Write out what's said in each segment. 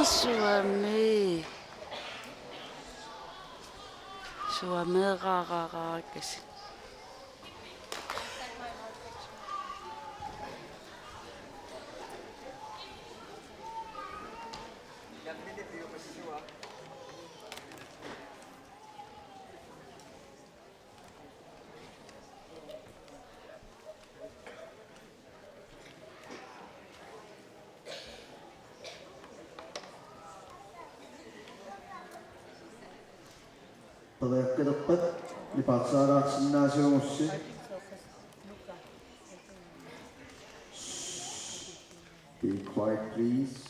suami. Suami raraarakas. Palakkadappat lipaatsaaraatsinnaasuumussi be quiet please.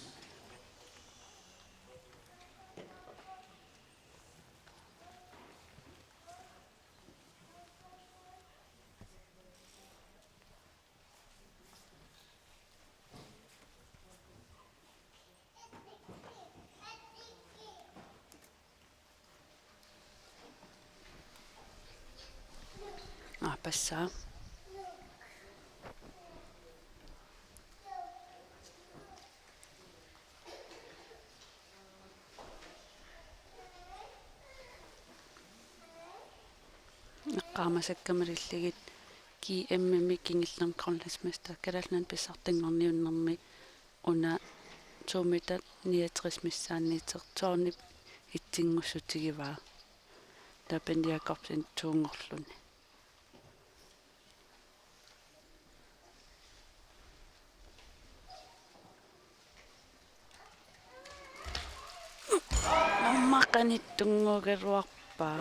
Passaa. Qaamassakkamalilligit ki emmimi kingillerqornismasta kalallan pissartinngorniunnermi una tuumitat 69 missaanniitertoorni itsinngussutigivaa tapaniakorsin tuungorluni maqanittunguugeruarpaa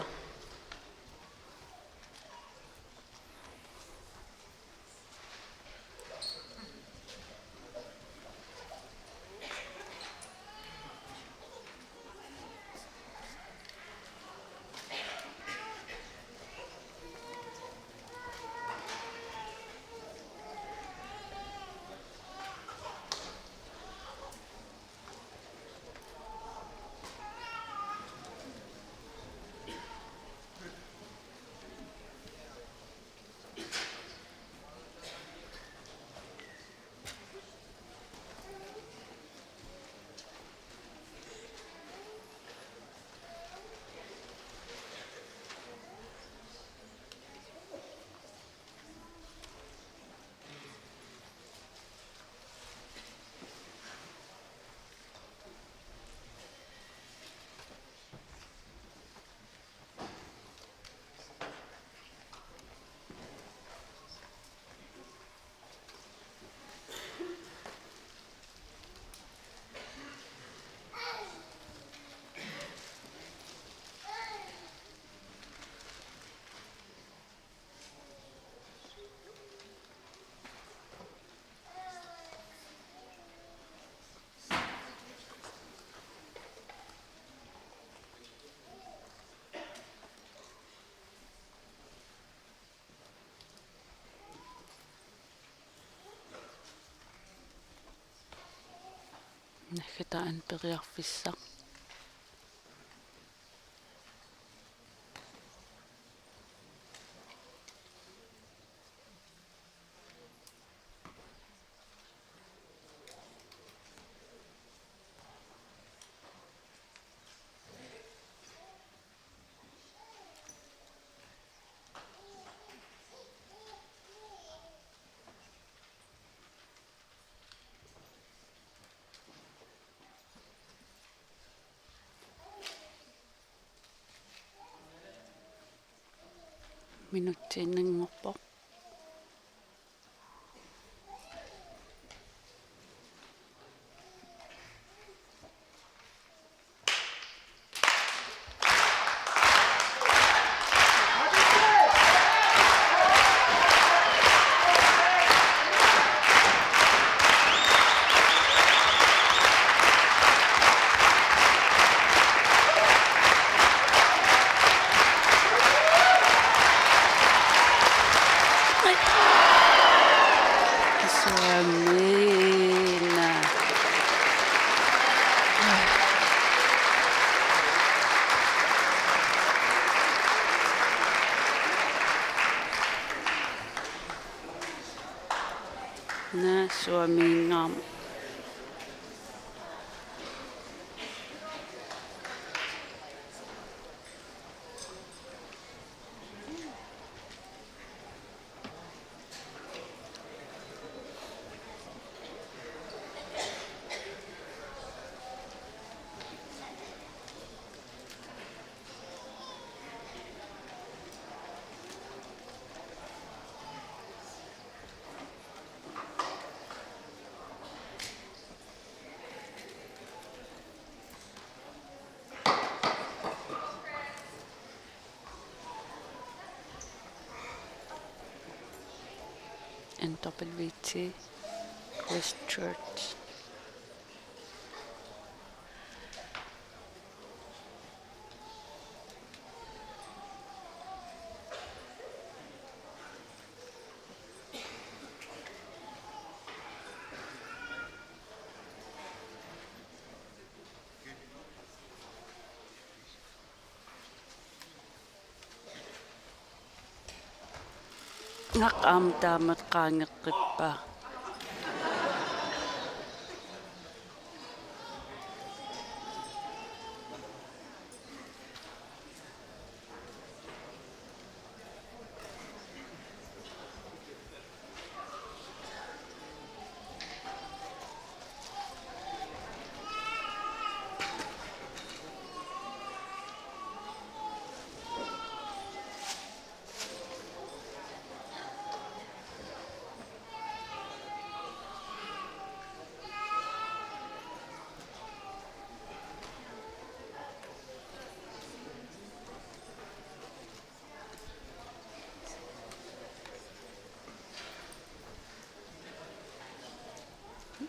naggataan periarfissa minuttiinnerngorpo suamiina na suamiingaam NWT Christchurch. Ngak am taamat qaangeqqippa.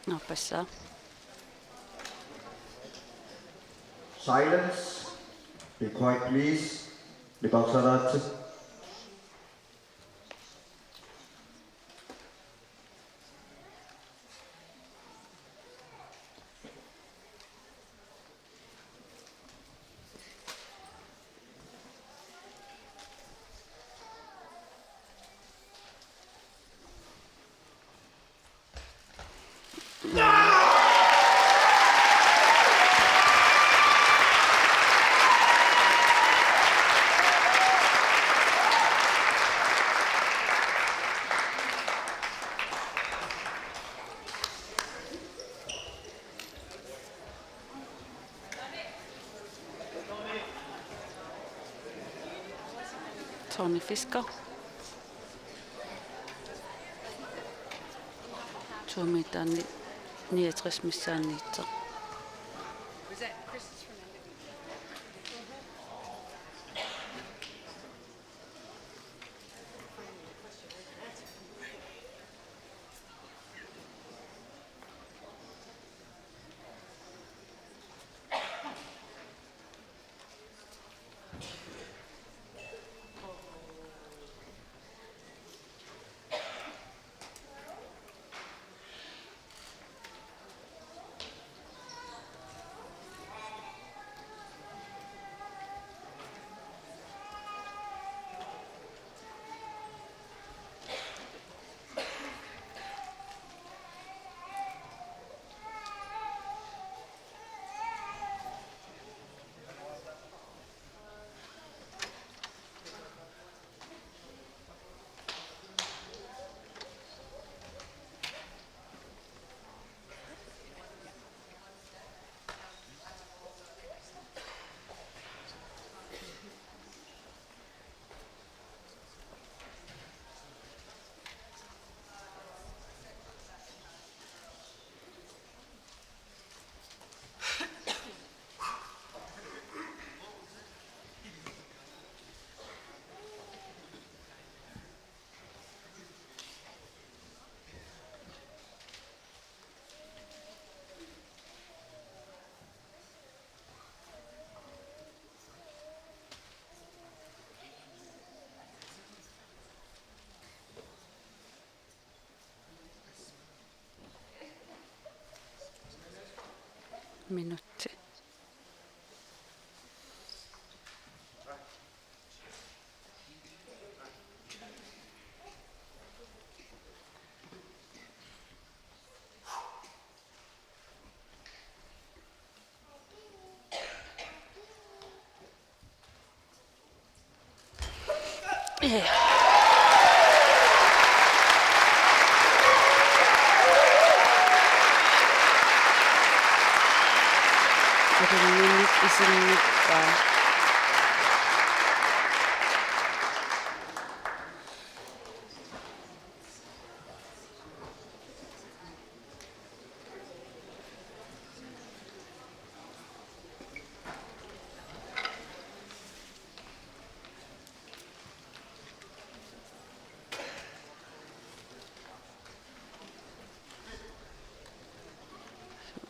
Ngapassa. Silence. Be quiet, please. Dipaksarat. Tony Fisker. Tuomitani 69 missaaniitsa. Was that Chris is from NWT? Minuutti. Minut isingippa.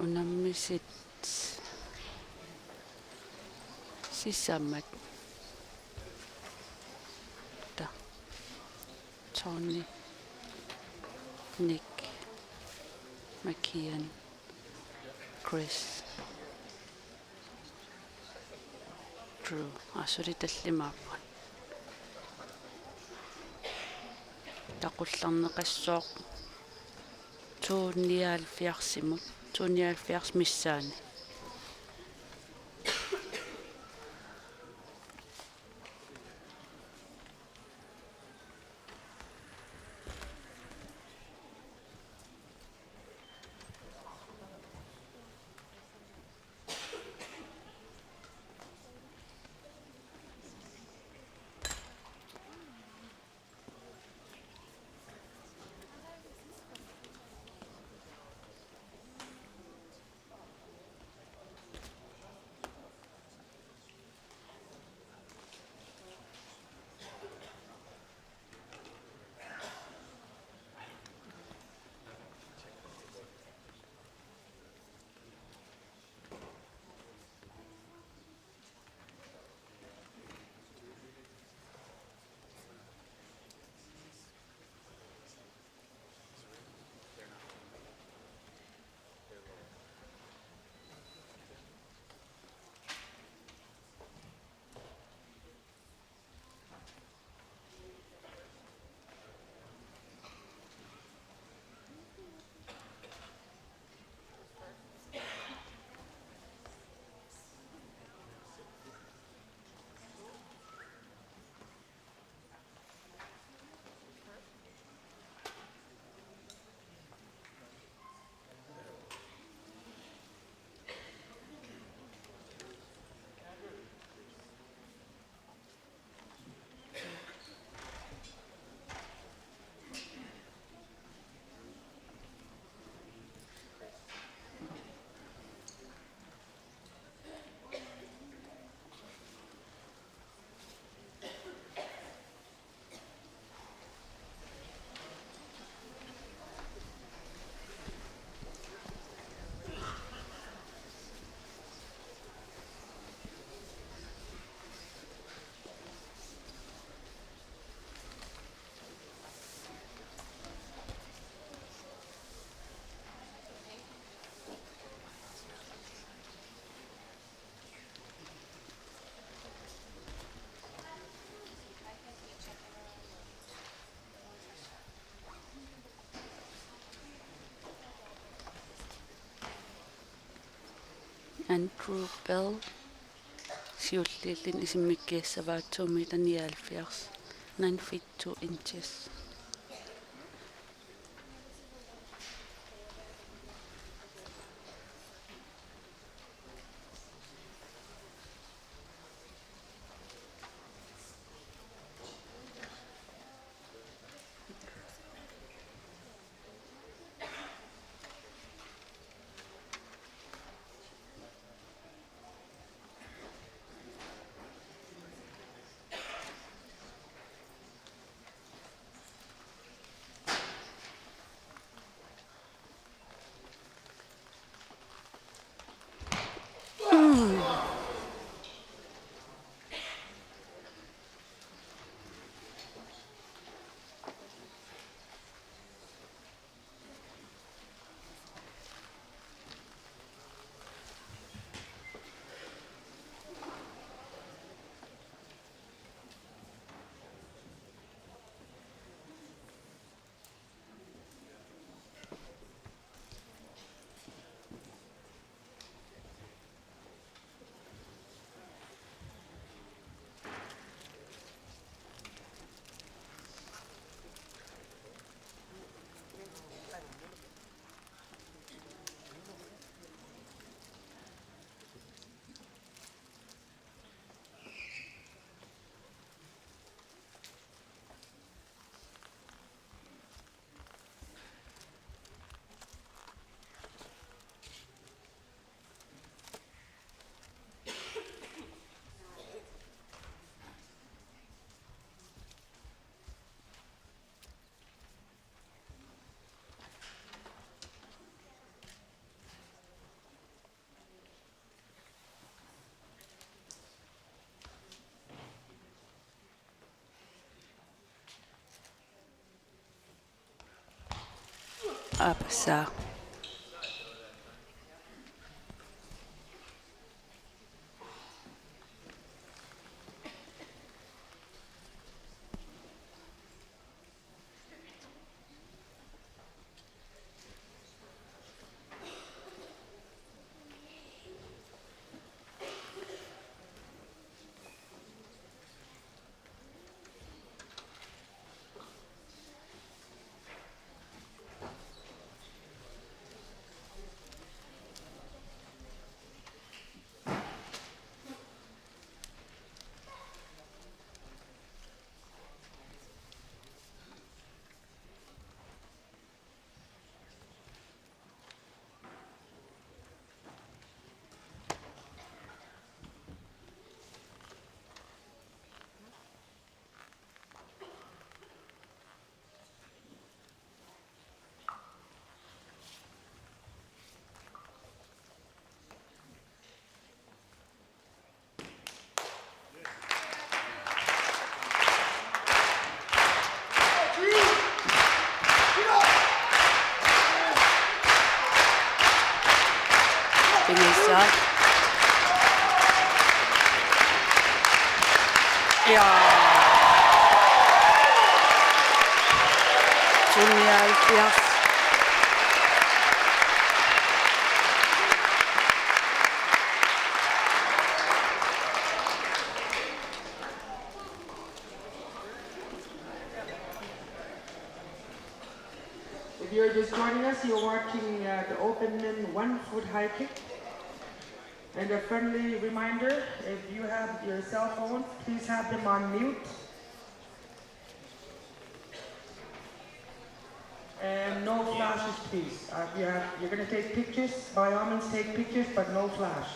unammisit sisammat ta Tony Nick McKeon Chris Drew asuri tallimaappan taqullarneqassuoq tuunniaalfiarsimut tuunniaalfiars missaani Andrew Bell siullillin isimmikkiassavaatsuumi taniaalfiars 9 feet 2 inches Apassaa. Vingeissa. Ja. Tunni 70. If you're just joining us, you're watching the open men 1-foot high kick. And a friendly reminder, if you have your cell phones, please have them on mute. And no flashes, please. You're going to take pictures, by all means take pictures, but no flash.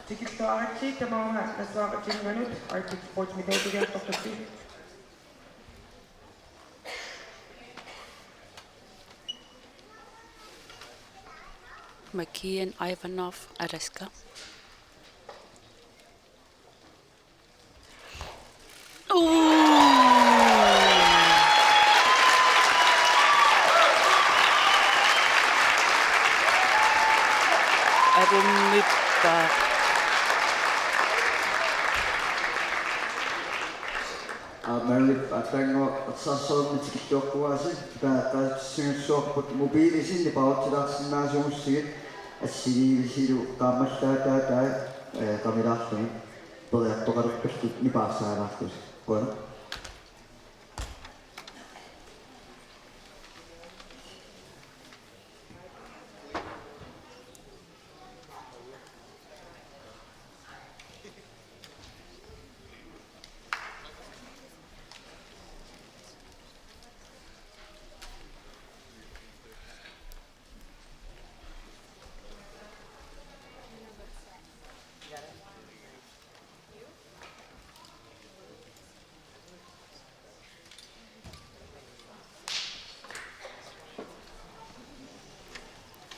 Tickets to Archie, come on, let's walk at 10 minutes. Archie Sports Media together off the street. McKeon, Ivanov, Areska. Arun Mypka. Meillä tängo sasson tikitokkuasi päätä synsuopput mobiilisin lipauttilaksi naasuussi sidu kammastaa tää kamirahti pojat tokarukasti nipassa rahtus koen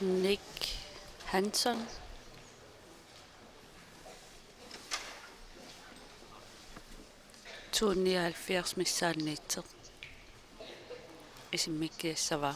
Nick Hansen. Tunni 70 missään niitä. Esimerkiksi vaan.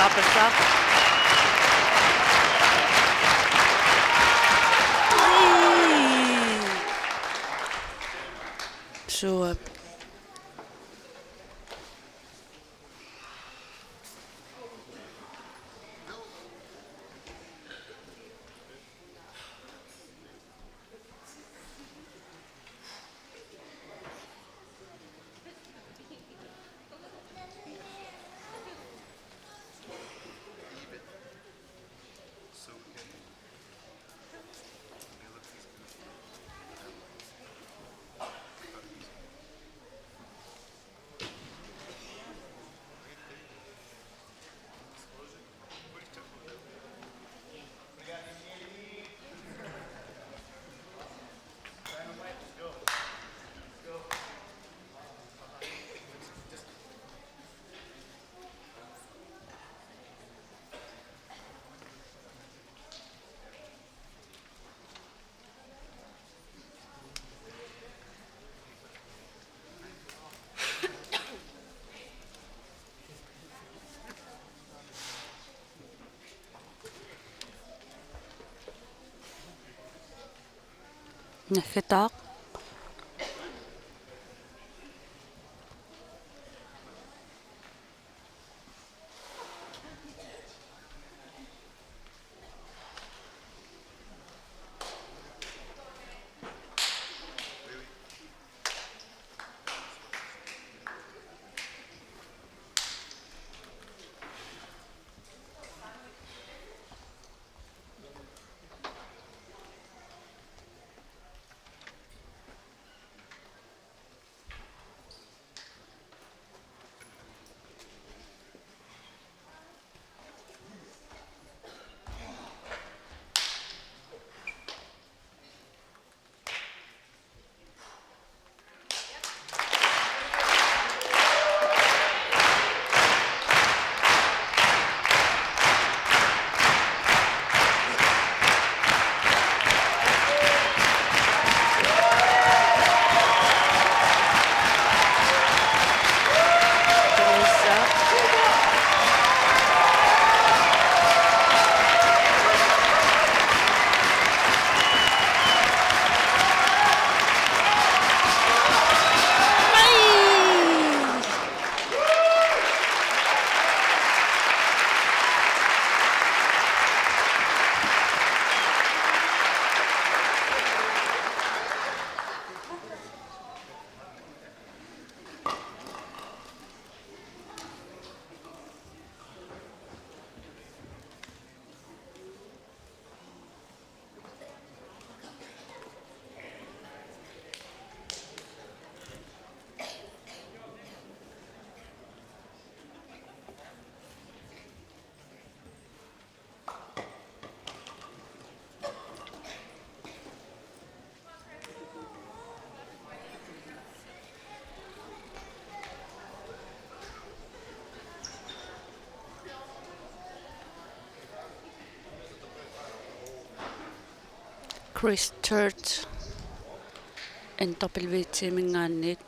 Appelsaft. So, nakitaak. Christchurch en toppelvitsimingaannit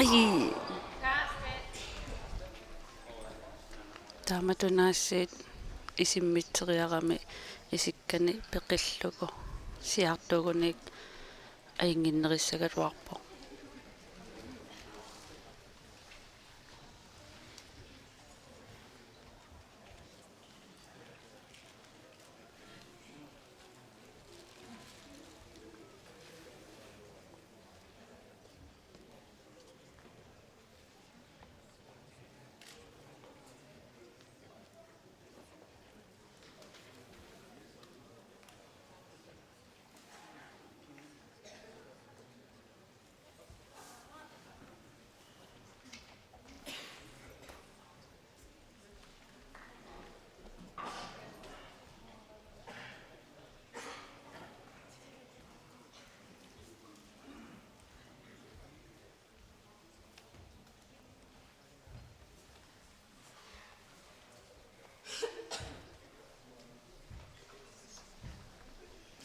ai taamatunaassiit isimmiteriarami isikkani peqillugu siartugunik ainginnerissagaluarpo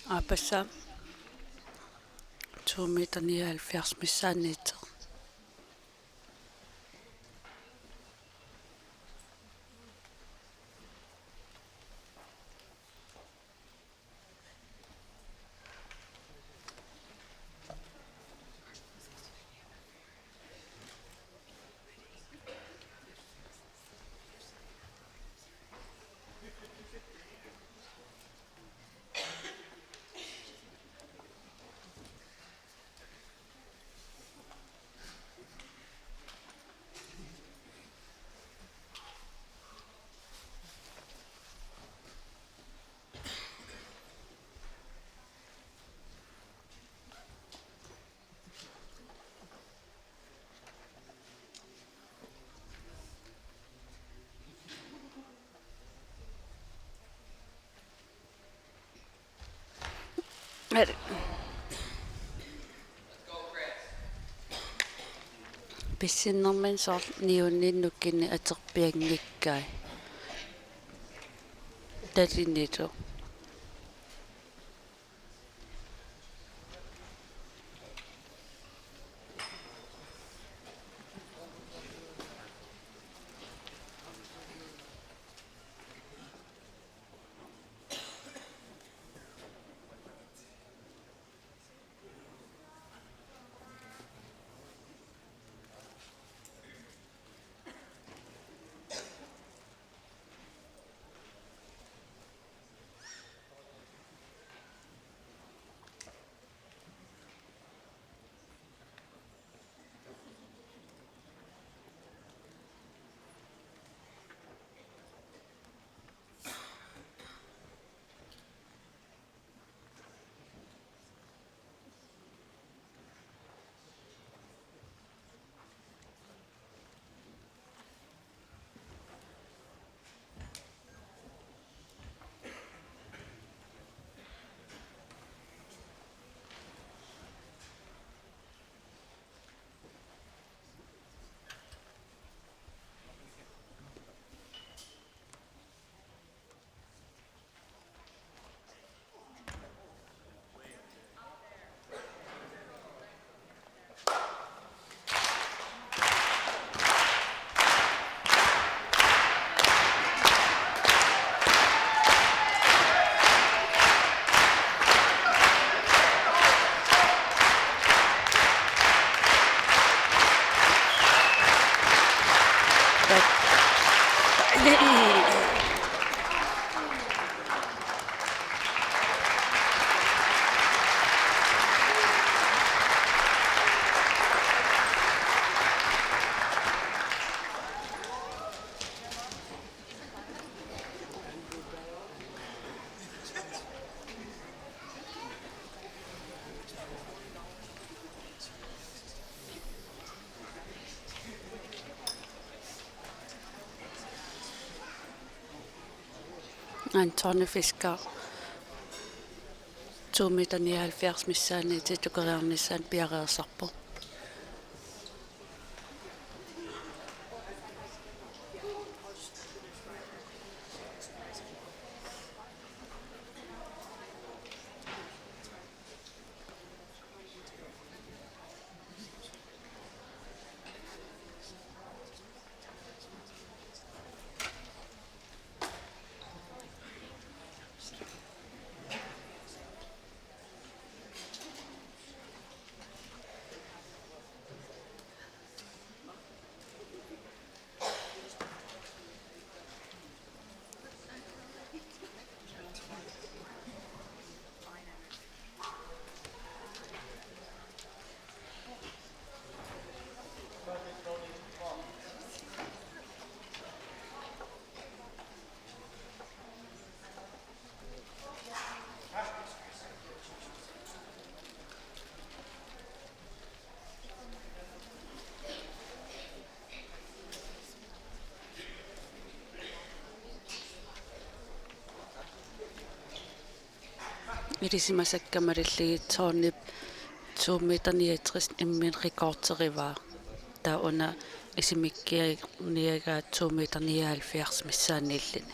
Apassa 2 meter 79 missaanniit. Pissinnermin soor niunninnukkinni aterpiangikkai. Talinitu. Antone Fisker 2 meter 79 missaanniit tukeriarnissaan piareersarpo. Ilisimasakkamalilligitsoornip 2 meter 69 immin rekorderivaa. Taa una isimikkianiagaa 2 meter 79 missaanniillini.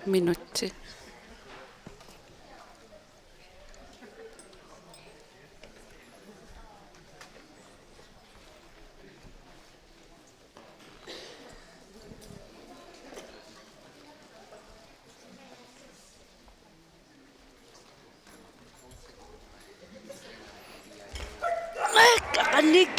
Minuutti. Kanik.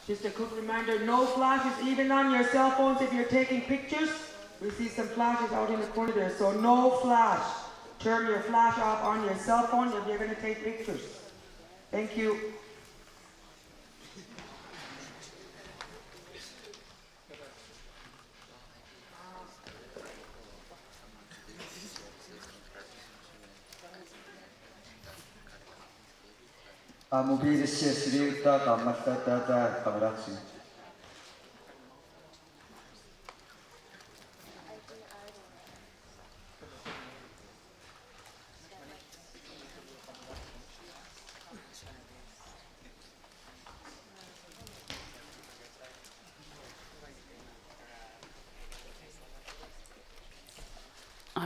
Just a quick reminder, no flashes even on your cell phones if you're taking pictures. We see some flashes out in the corner there, so no flash. Turn your flash off on your cell phone if you're going to take pictures. Thank you. Mobiilissia siliuttaa kammasta tätä kameraksi.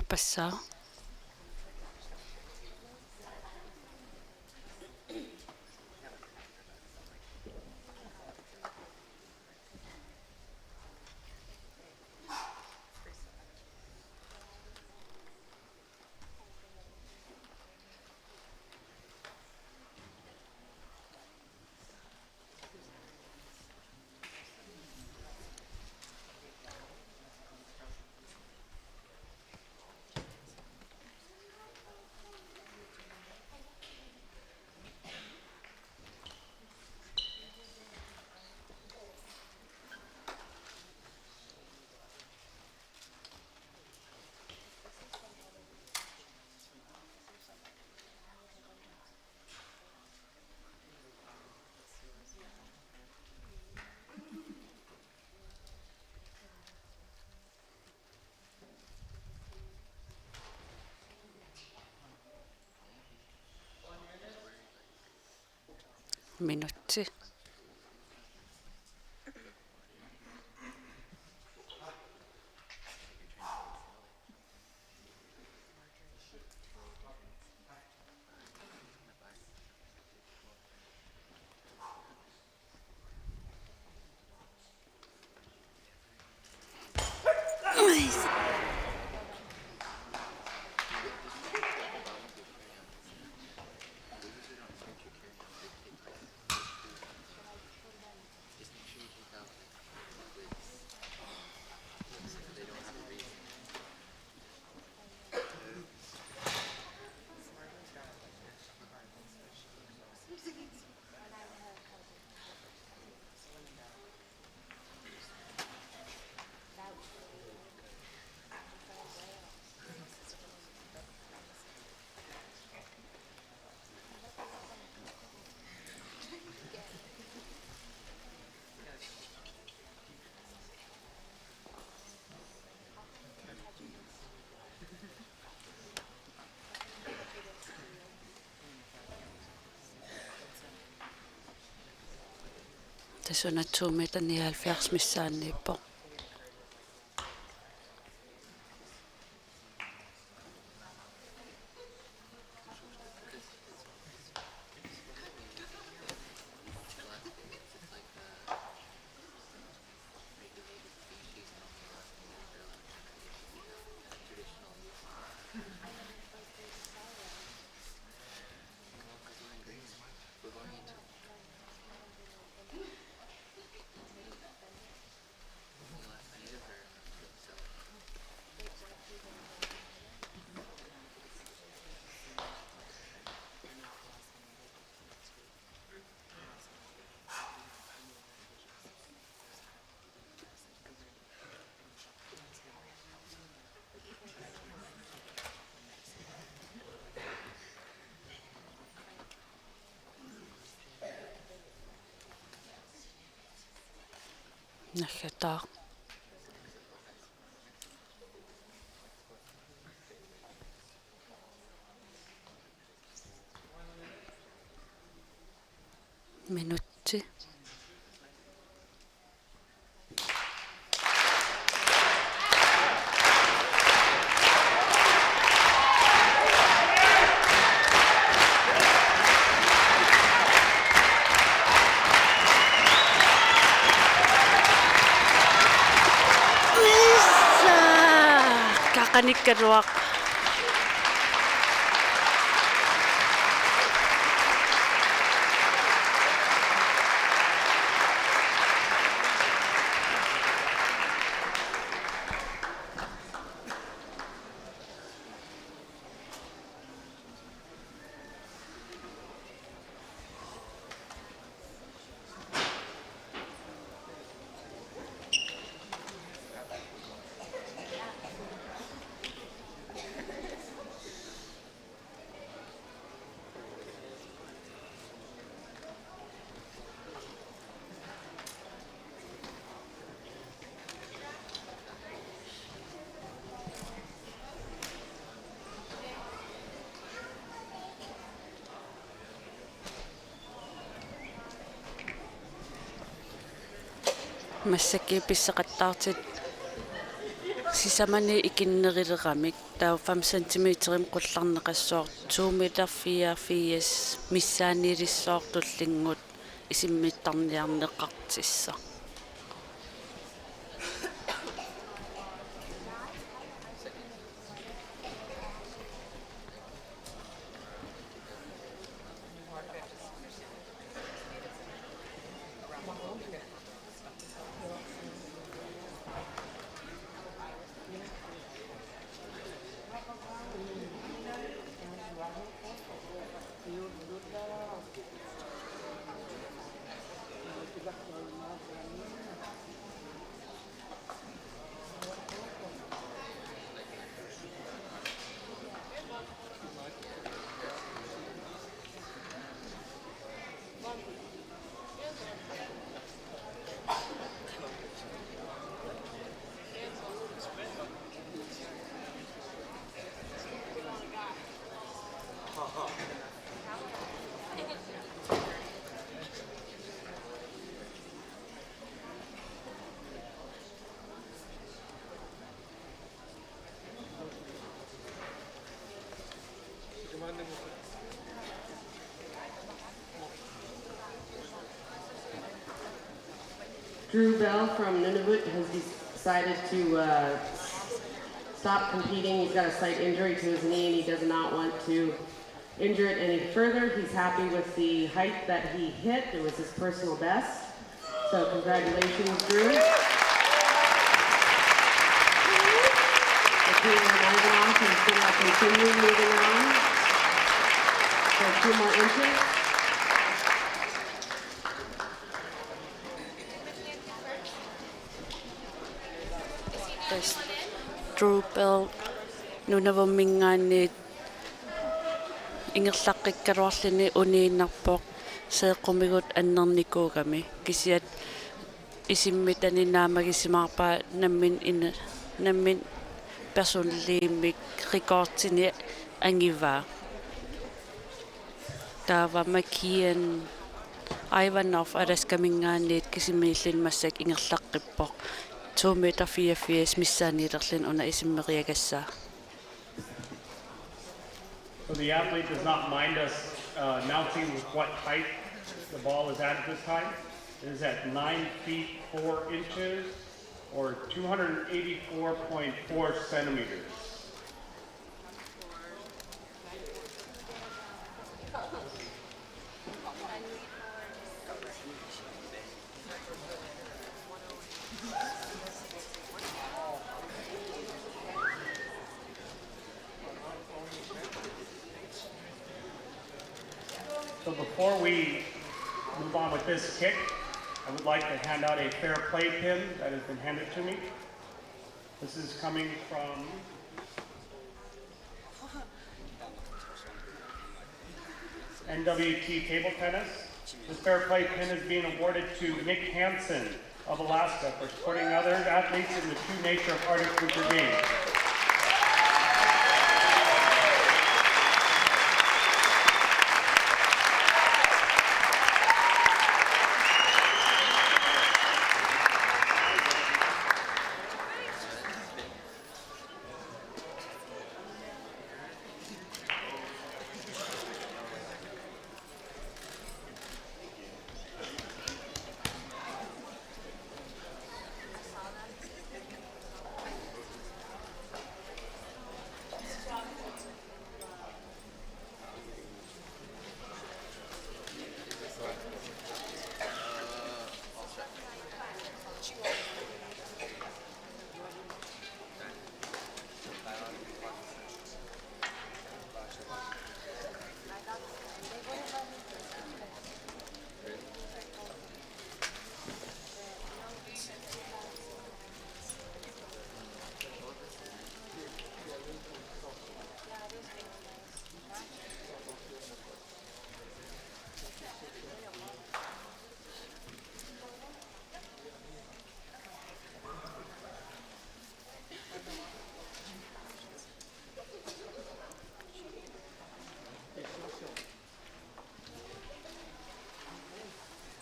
Passar. Minuutti. Tässä on 279 missään niippo. Nähdään. Minuutti. Kakanikkaruaq. Массакки писсақаттаарtit сисамани икиннерилерамик таа 5 сантиметрим қулларнеқассоор 2 метр 4 миссааниилиссоор туллингут исиммиттарниарнеқартисса. Drew Bell from Nunavut has decided to stop competing. He's got a slight injury to his knee and he does not want to injure it any further. He's happy with the height that he hit. It was his personal best. So congratulations, Drew. Akira Ivanov is going to continue moving on for 2 more inches. Drew Bell nunavummingaanniit ingerlaqqikkaluarlini uniinarpoq seequmigut annernikkuugami kisiat isimmitani naamagisimaarpaa nammin personaliimmik rekortini angivaa taava makian Ivanov alaskamingaanniit kisimiillin massak ingerlaqqippoq 2 meter 4 missaaniilerlin una isimmeriagassaa. So the athlete does not mind us announcing what height the ball is at this time. It is at 9 feet 4 inches or 284.4 centimeters. So before we move on with this kick, I would like to hand out a fair play pin that has been handed to me. This is coming from NWT Table Tennis. This fair play pin is being awarded to Nick Hansen of Alaska for supporting other athletes in the true nature of Arctic Winter Games.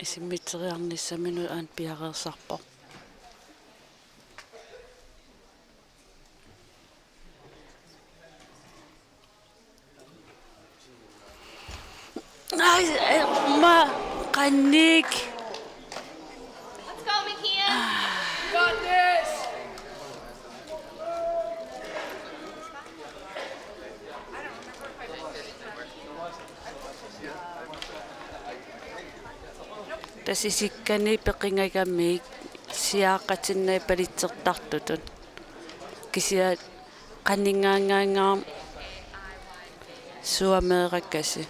Isimmiteriarnissaminu aan piareersarpo. Ai, ma qanik. Let's go, McKeon. Got this. Tasisikkani peqingagamiik siaaqatinnai palitsertartutun. Kisia qaningaangaangaam suameerakasi.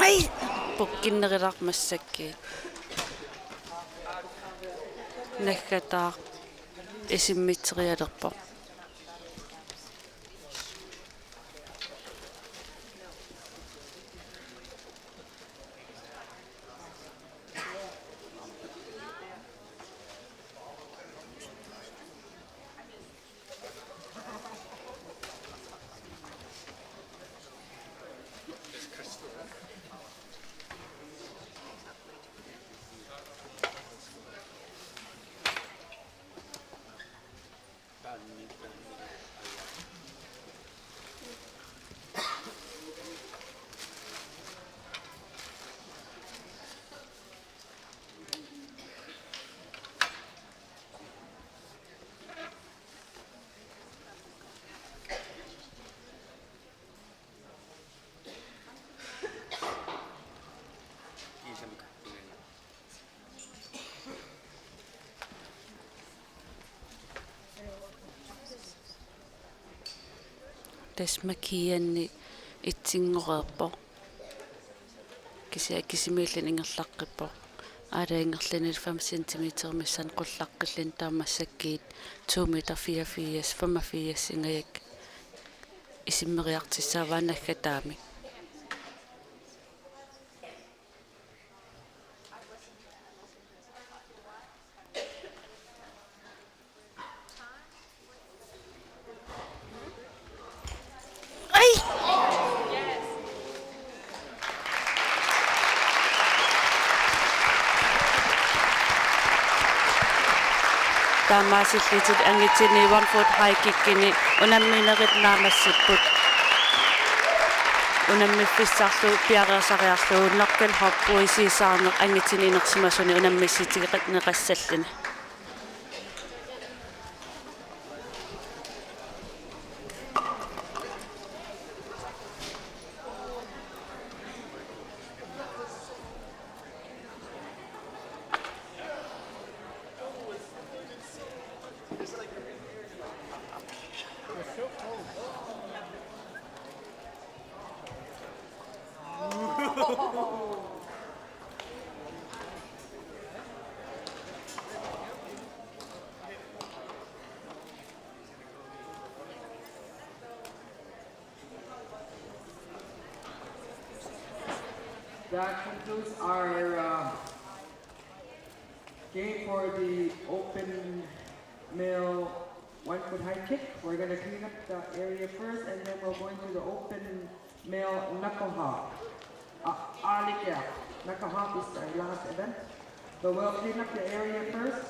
Ai, pukkinnerilaqmassakki. Naggataa isimmiterialerpo. Tasmakianni itsingoreerpo. Kisimiillin ingerlaqqippo. Aalaingerlini 5 cm missan qullaqqillin taamassakkiit 2 meter 4 ingajak isimmeriartissaavaanaggataami. Taamaasillitut angitsini 1 foot high kickini unamminerit naamassipput unammiffissarlu piareersariarlu nerkal hoppuisiisaarneq angitsini inersimasuni unammissitigeqat neqassallini. That concludes our game for the open male 1 foot high kick. We're going to clean up the area first, and then we'll go into the open male knuckle hop. Knuckle hop is our last event. But we'll clean up the area first.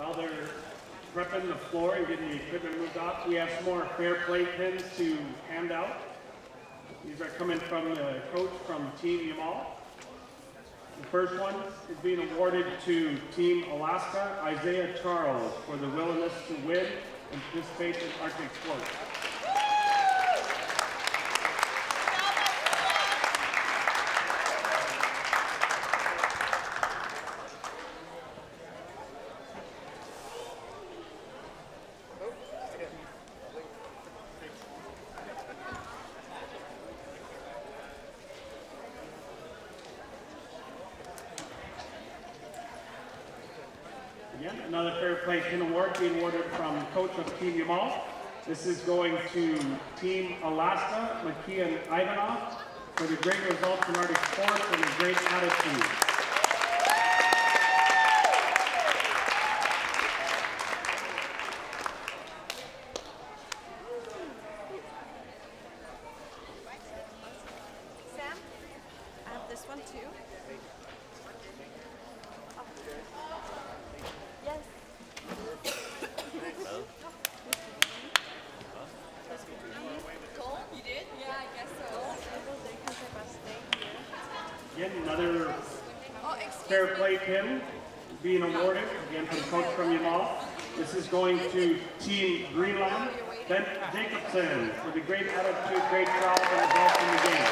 While they're prepping the floor and getting the equipment moved off, we have some more fair play pins to hand out. These are coming from the coach from Team Yamal. The first one is being awarded to Team Alaska, Isaiah Charles, for the willingness to win and participate in Arctic sports. Again, another Fair Play Pin Award being awarded from coach of Team Yamal. This is going to Team Alaska, Makia Ivanov, for the great results in Arctic sports and a great attitude. Sam, I have this one too. Yes. Cool? You did? Yeah, I guess so. Again, another Oh, excuse Fair Play Pin being awarded, again from coach from Yamal. This is going to Team Greenland, Ben Jacobson, for the great attitude, great job, and results in the game.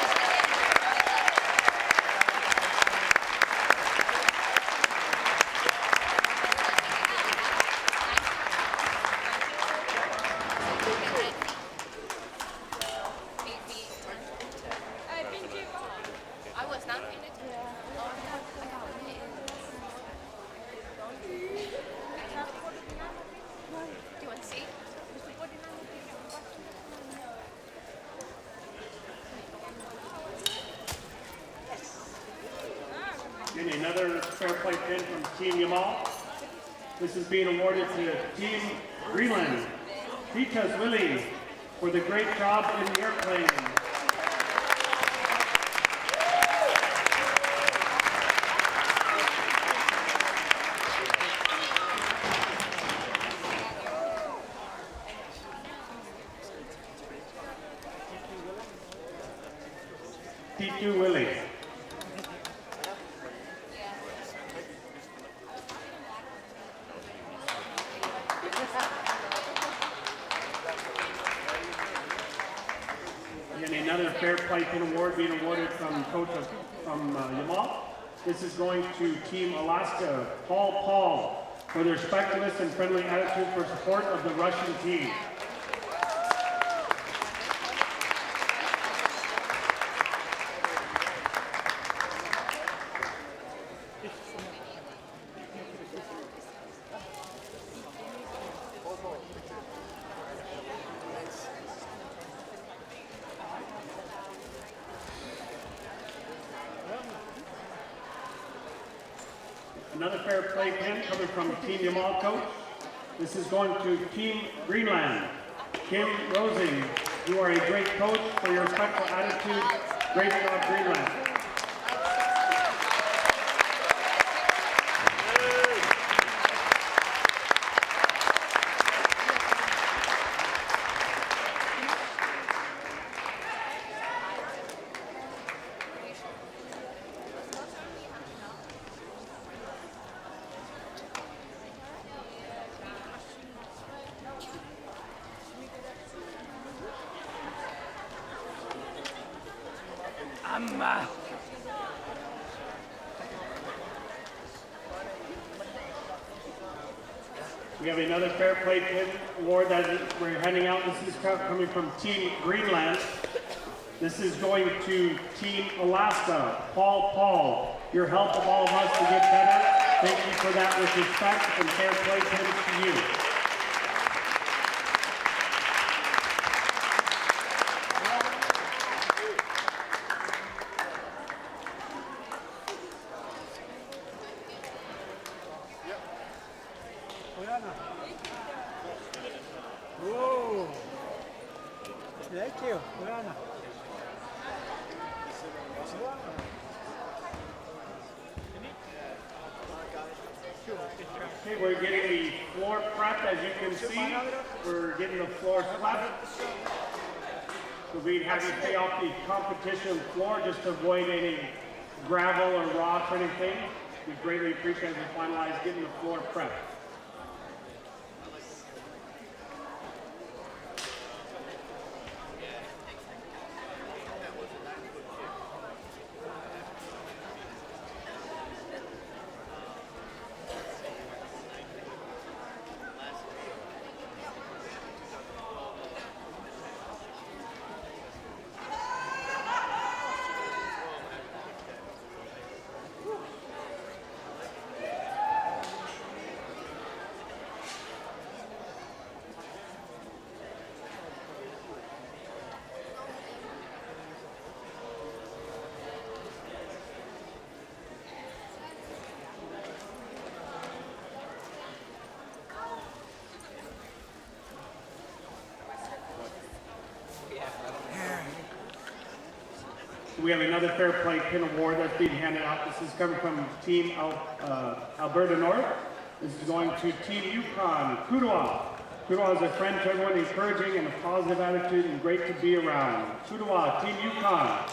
I was not paying attention. Oh, I got it. Do you want to see? And another Fair Play Pin from Team Yamal. This is being awarded to Team Greenland, Vitas Willie, for the great job in the airplane. T2 Willie. And another Fair Play Pin Award being awarded from coach from Yamal. This is going to Team Alaska, Paul, for their respectfulness and friendly attitude for support of the Russian team. Another Fair Play Pin coming from Team Yamal coach. This is going to Team Greenland. Kim Rosing, you are a great coach for your respectful attitude. Great job, Greenland. We have another Fair Play Pin Award that we're handing out. This is coming from Team Greenland. This is going to Team Alaska, Paul. Your help of all of us to get better. Thank you for that with respect and Fair Play Pins to you. Whoa! Thank you. Buena. Sure. Okay, we're getting the floor prepped, as you can see. We're getting the floor swept. So we'd have you stay off the competition floor just to avoid any gravel or rocks or anything. We greatly appreciate as we finalize getting the floor prepped. We have another Fair Play Pin Award that's being handed out. This is coming from Team Alberta North. This is going to Team Yukon, Kudowa. Kudowa is a friend to everyone, encouraging and a positive attitude and great to be around. Kudowa, Team Yukon.